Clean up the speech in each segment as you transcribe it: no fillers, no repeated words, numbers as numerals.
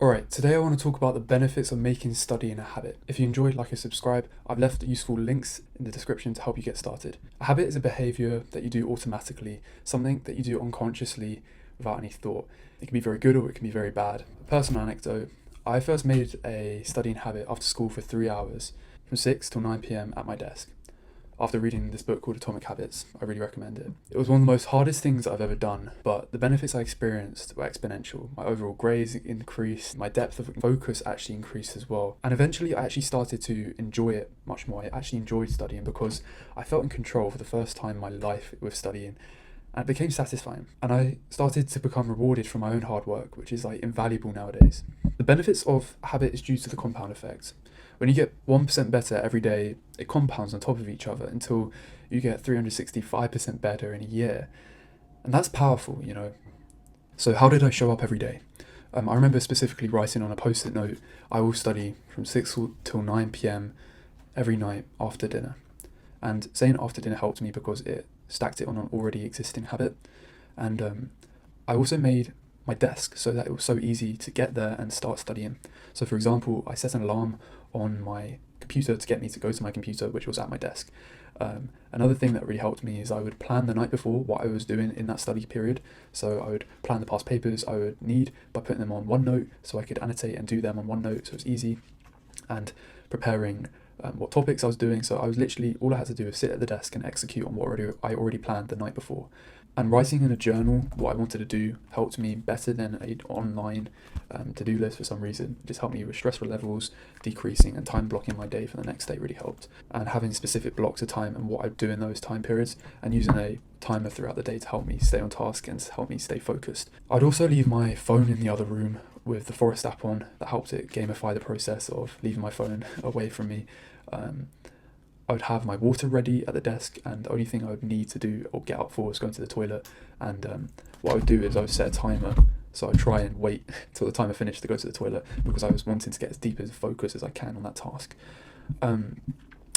Alright, today I want to talk about the benefits of making studying a habit. If you enjoyed, like and subscribe. I've left useful links in the description to help you get started. A habit is a behavior that you do automatically, something that you do unconsciously without any thought. It can be very good or it can be very bad. A personal anecdote: I first made a studying habit after school for 3 hours, from 6 till 9 p.m. at my desk. After reading this book called Atomic Habits, I really recommend it. It was one of the most hardest things I've ever done, but the benefits I experienced were exponential. My overall grades increased, my depth of focus actually increased as well. And eventually I actually started to enjoy it much more. I actually enjoyed studying because I felt in control for the first time in my life with studying. And it became satisfying. And I started to become rewarded for my own hard work, which is invaluable nowadays. The benefits of habit is due to the compound effect. When you get 1% better every day, it compounds on top of each other until you get 365% better in a year. And that's powerful. So how did I show up every day? I remember specifically writing on a post-it note, I will study from 6 till 9 p.m. every night after dinner. And saying after dinner helped me because it stacked it on an already existing habit. And I also made my desk so that it was so easy to get there and start studying. So for example, I set an alarm on my computer to get me to go to my computer, which was at my desk. Another thing that really helped me is I would plan the night before what I was doing in that study period. So I would plan the past papers I would need by putting them on OneNote so I could annotate and do them on OneNote so it's easy. And preparing what topics I was doing. So I was literally, all I had to do was sit at the desk and execute on what I already planned the night before. And writing in a journal what I wanted to do helped me better than an online to-do list for some reason. It just helped me with stress levels decreasing, and time blocking my day for the next day really helped. And having specific blocks of time and what I'd do in those time periods, and using a timer throughout the day to help me stay on task and to help me stay focused. I'd also leave my phone in the other room with the Forest app on. That helped it gamify the process of leaving my phone away from me. I would have my water ready at the desk, and the only thing I would need to do or get up for was going to the toilet. And what I would do is I would set a timer, so I'd try and wait till the timer finished to go to the toilet because I was wanting to get as deep as focus as I can on that task.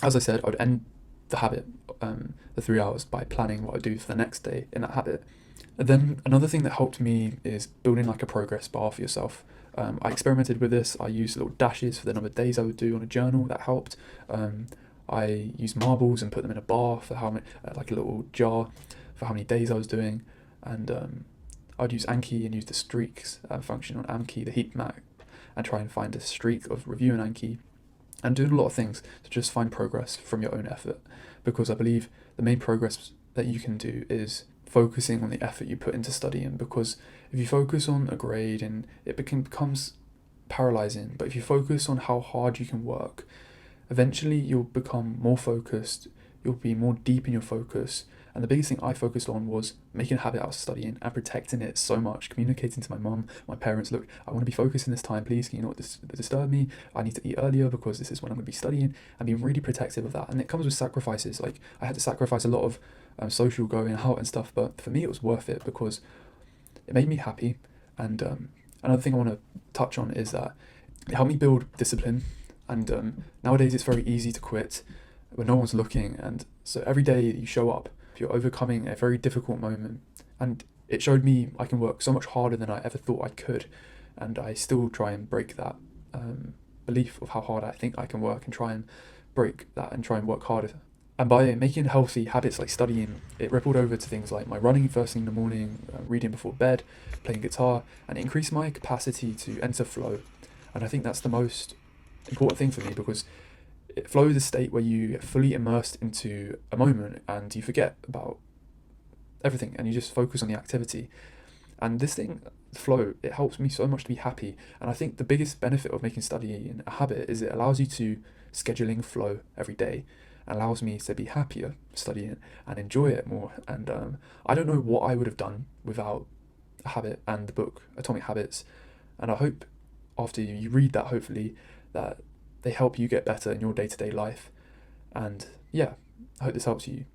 As I said, I would end the habit, the 3 hours, by planning what I do for the next day in that habit. And then another thing that helped me is building a progress bar for yourself. I experimented with this. I used little dashes for the number of days I would do on a journal. That helped. I used marbles and put them in a bar for how many, a little jar for how many days I was doing. And I'd use Anki and use the streaks function on Anki, the heat map, and try and find a streak of reviewing Anki and doing a lot of things to just find progress from your own effort. Because I believe the main progress that you can do is focusing on the effort you put into studying. Because if you focus on a grade, and it becomes paralyzing, but if you focus on how hard you can work, eventually you'll become more focused, you'll be more deep in your focus. And the biggest thing I focused on was making a habit out of studying and protecting it so much, communicating to my mum, my parents, look, I want to be focused in this time, please, can you not disturb me? I need to eat earlier because this is when I'm going to be studying, and being really protective of that. And it comes with sacrifices. I had to sacrifice a lot of social going out and stuff, but for me it was worth it because it made me happy. And another thing I want to touch on is that it helped me build discipline. And nowadays it's very easy to quit when no one's looking. And so every day you show up, you're overcoming a very difficult moment. And it showed me I can work so much harder than I ever thought I could. And I still try and break that belief of how hard I think I can work, and try and break that and try and work harder. And by making healthy habits like studying, it rippled over to things like my running first thing in the morning, reading before bed, playing guitar, and it increased my capacity to enter flow. And I think that's the most important thing for me, because flow is a state where you get fully immersed into a moment and you forget about everything and you just focus on the activity. And this thing, flow, it helps me so much to be happy. And I think the biggest benefit of making studying a habit is it allows you to scheduling flow every day, allows me to be happier studying and enjoy it more. And I don't know what I would have done without a habit and the book Atomic Habits. And I hope after you read that, hopefully, that they help you get better in your day-to-day life. And yeah, I hope this helps you.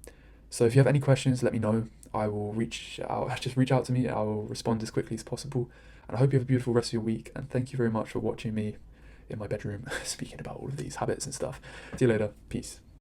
So if you have any questions, let me know. I will reach out, just reach out to me. I will respond as quickly as possible. And I hope you have a beautiful rest of your week. And thank you very much for watching me in my bedroom speaking about all of these habits and stuff. See you later. Peace.